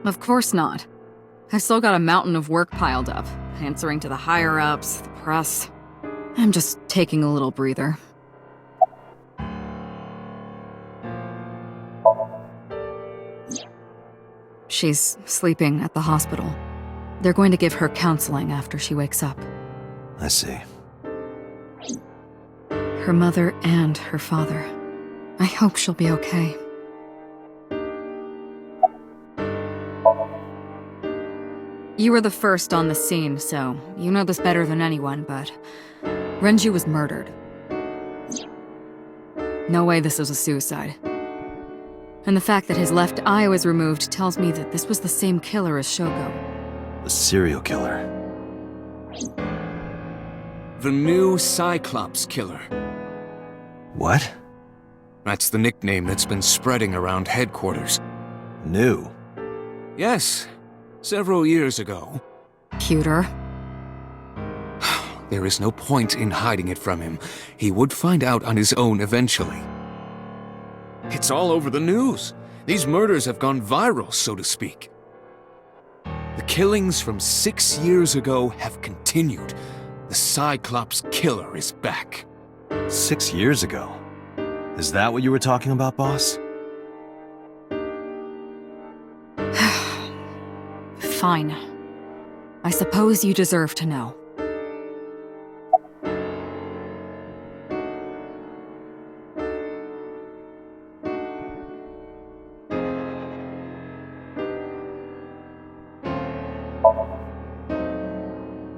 Of course not. I've still got a mountain of work piled up, answering to the higher-ups, the press. I'm just taking a little breather. She's sleeping at the hospital. They're going to give her counseling after she wakes up. I see. Her mother and her father. I hope she'll be okay. You were the first on the scene, so you know this better than anyone, but Renju was murdered. No way this was a suicide. And the fact that his left eye was removed tells me that this was the same killer as Shoko. The serial killer. The new Cyclops killer. What? That's the nickname that's been spreading around headquarters. New? Yes, several years ago. Cuter. There is no point in hiding it from him. He would find out on his own eventually. It's all over the news. These murders have gone viral, so to speak. The killings from 6 years ago have continued. The Cyclops killer is back. 6 years ago? Is that what you were talking about, boss? Fine. I suppose you deserve to know.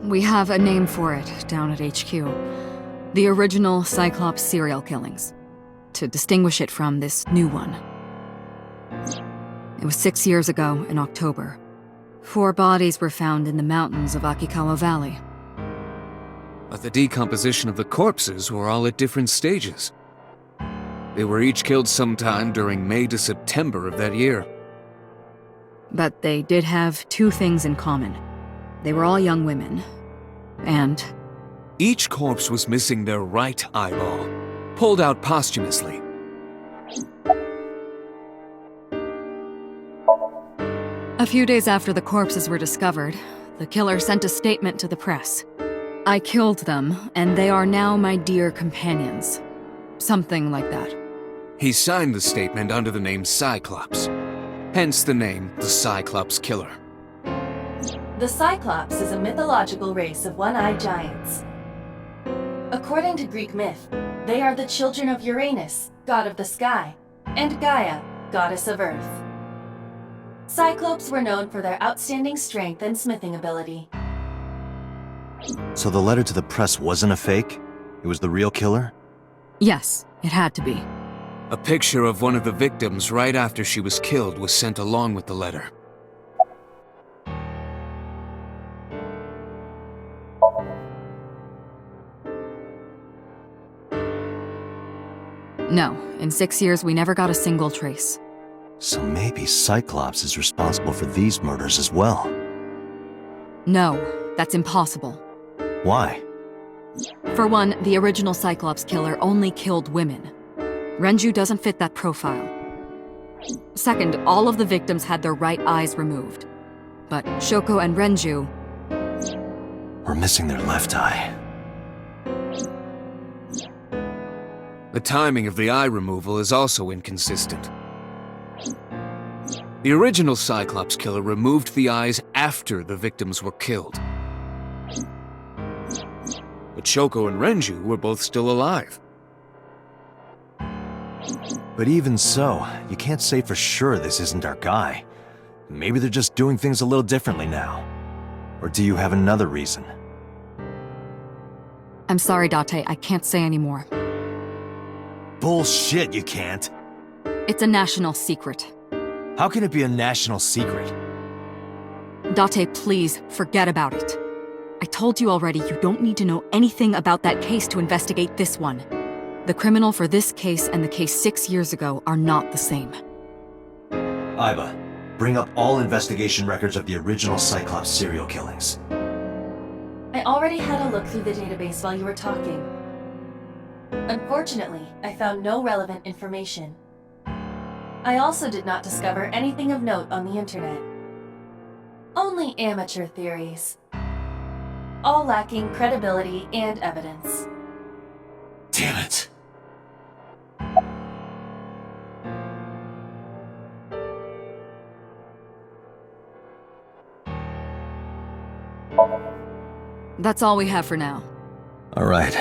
We have a name for it down at HQ. The original Cyclops serial killings. To distinguish it from this new one. It was 6 years ago in October. 4 bodies were found in the mountains of Akikawa Valley. But the decomposition of the corpses were all at different stages. They were each killed sometime during May to September of that year. But they did have 2 things in common. They were all young women. And Each corpse was missing their right eyeball, pulled out posthumously. a few days after the corpses were discovered, the killer sent a statement to the press. I killed them, and they are now my dear companions. Something like that. He signed the statement under the name Cyclops. Hence the name, the Cyclops Killer. The Cyclops is a mythological race of one-eyed giants. According to Greek myth, they are the children of Uranus, god of the sky, and Gaia, goddess of earth. Cyclopes were known for their outstanding strength and smithing ability. So the letter to the press wasn't a fake? It was the real killer? Yes, it had to be. A picture of one of the victims right after she was killed was sent along with the letter. No, in 6 years we never got a single trace. So maybe Cyclops is responsible for these murders as well. No, that's impossible. Why? For one, the original Cyclops killer only killed women. Renju doesn't fit that profile. Second, all of the victims had their right eyes removed. But Shoko and Renju... We're missing their left eye. The timing of the eye removal is also inconsistent. The original Cyclops killer removed the eyes after the victims were killed. But Shoko and Renju were both still alive. But even so, you can't say for sure this isn't our guy. Maybe they're just doing things a little differently now. Or do you have another reason? I'm sorry, Date, I can't say anymore. Bullshit, you can't. It's a national secret. How can it be a national secret? Date, please, forget about it. I told you already you don't need to know anything about that case to investigate this one. The criminal for this case and the case 6 years ago are not the same. Iba, bring up all investigation records of the original Cyclops serial killings. I already had a look through the database while you were talking. Unfortunately, I found no relevant information. I also did not discover anything of note on the internet. Only amateur theories. All lacking credibility and evidence. Damn it. That's all we have for now. All right.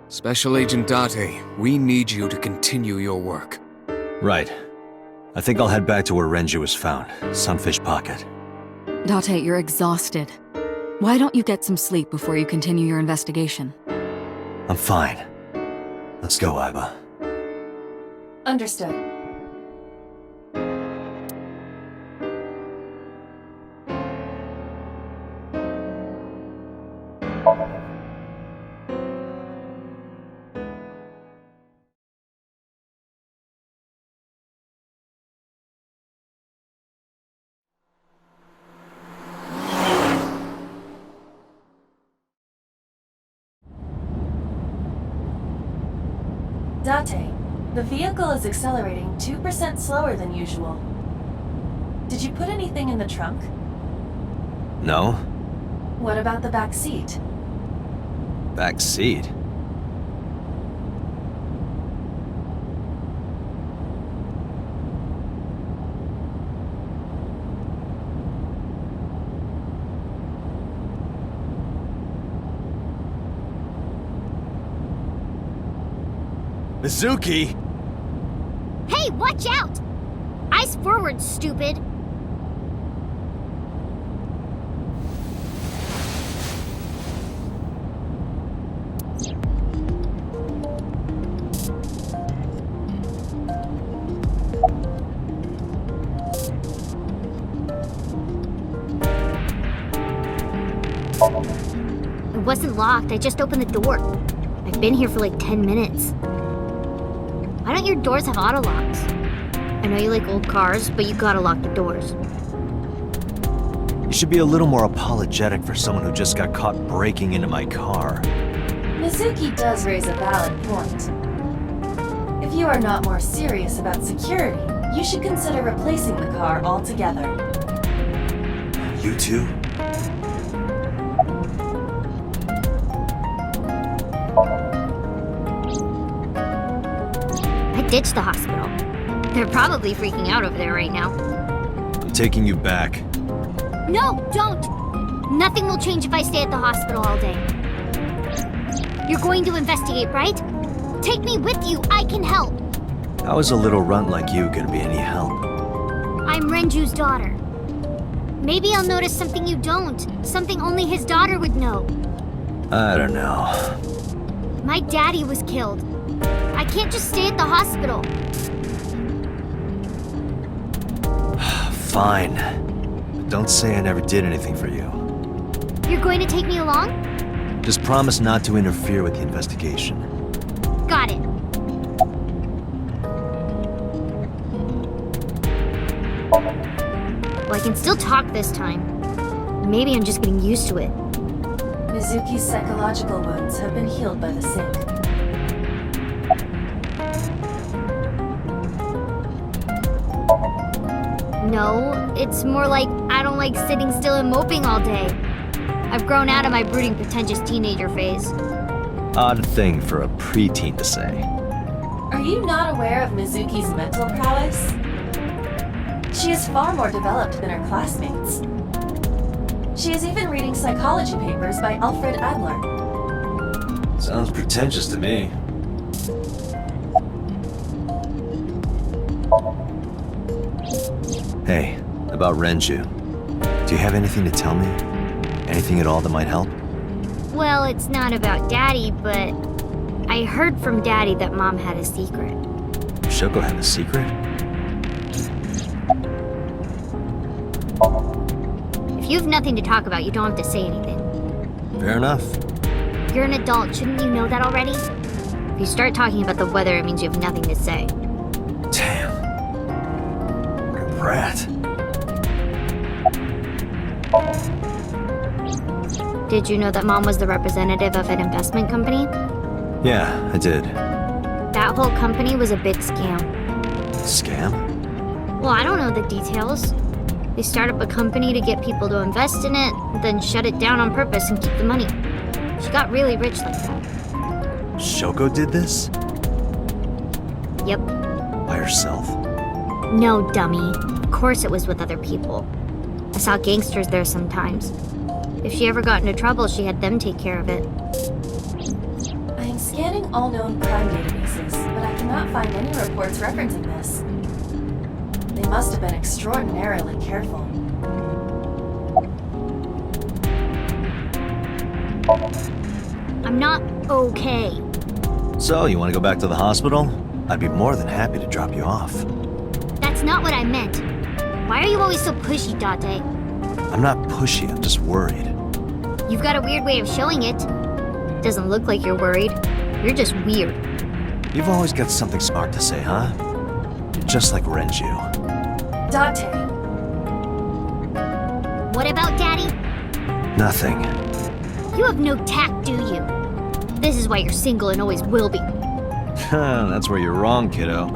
Special Agent Date, we need you to continue your work. Right. I think I'll head back to where Renju was found, Sunfish Pocket. Date, you're exhausted. Why don't you get some sleep before you continue your investigation? I'm fine. Let's go, Aiba. Understood. Date, the vehicle is accelerating 2% slower than usual. Did you put anything in the trunk? No? What about the back seat? Back seat? Mizuki! Hey, watch out! Eyes forward, stupid! It wasn't locked, I just opened the door. I've been here for like 10 minutes. Why don't your doors have auto locks? I know you like old cars, but you gotta lock the doors. You should be a little more apologetic for someone who just got caught breaking into my car. Mizuki does raise a valid point. If you are not more serious about security, you should consider replacing the car altogether. You too? I ditched the hospital. They're probably freaking out over there right now. I'm taking you back. No, don't! Nothing will change if I stay at the hospital all day. You're going to investigate, right? Take me with you, I can help! How is a little runt like you gonna be any help? I'm Renju's daughter. Maybe I'll notice something you don't. Something only his daughter would know. I don't know. My daddy was killed. I can't just stay at the hospital. Fine. But don't say I never did anything for you. You're going to take me along? Just promise not to interfere with the investigation. Got it. Well, I can still talk this time. Maybe I'm just getting used to it. Mizuki's psychological wounds have been healed by the sink. No, it's more like I don't like sitting still and moping all day. I've grown out of my brooding, pretentious teenager phase. Odd thing for a preteen to say. Are you not aware of Mizuki's mental prowess? She is far more developed than her classmates. She is even reading psychology papers by Alfred Adler. Sounds pretentious to me. Hey, about Renju. Do you have anything to tell me? Anything at all that might help? Well, it's not about Daddy, but I heard from Daddy that Mom had a secret. Shoko had a secret? If you have nothing to talk about, you don't have to say anything. Fair enough. You're an adult, shouldn't you know that already? If you start talking about the weather, it means you have nothing to say. Damn. What a brat. Did you know that Mom was the representative of an investment company? Yeah, I did. That whole company was a big scam. Scam? Well, I don't know the details. They start up a company to get people to invest in it, then shut it down on purpose and keep the money. She got really rich like that. Shoko did this? Yep. By herself? No, dummy. Of course it was with other people. I saw gangsters there sometimes. If she ever got into trouble, she had them take care of it. I am scanning all known crime databases, but I cannot find any reports referencing this. They must have been extraordinarily careful. I'm not okay. So, you want to go back to the hospital? I'd be more than happy to drop you off. That's not what I meant. Why are you always so pushy, Date? I'm not pushy, I'm just worried. You've got a weird way of showing it. Doesn't look like you're worried. You're just weird. You've always got something smart to say, huh? You're just like Renju. Date, What about Daddy? Nothing. You have no tact, do you? This is why you're single and always will be. That's where you're wrong, kiddo.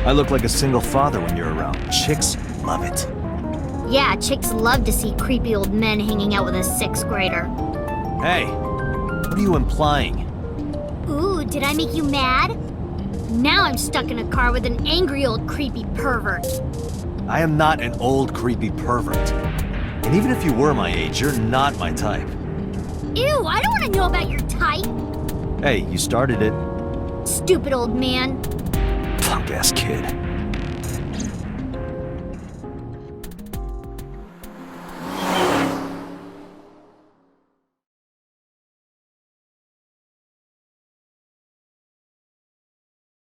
I look like a single father when you're around. Chicks love it. Yeah, chicks love to see creepy old men hanging out with a 6th grader. Hey, what are you implying? Ooh, did I make you mad? Now I'm stuck in a car with an angry old creepy pervert. I am not an old, creepy pervert. And even if you were my age, you're not my type. Ew, I don't want to know about your type. Hey, you started it. Stupid old man. Punk-ass kid.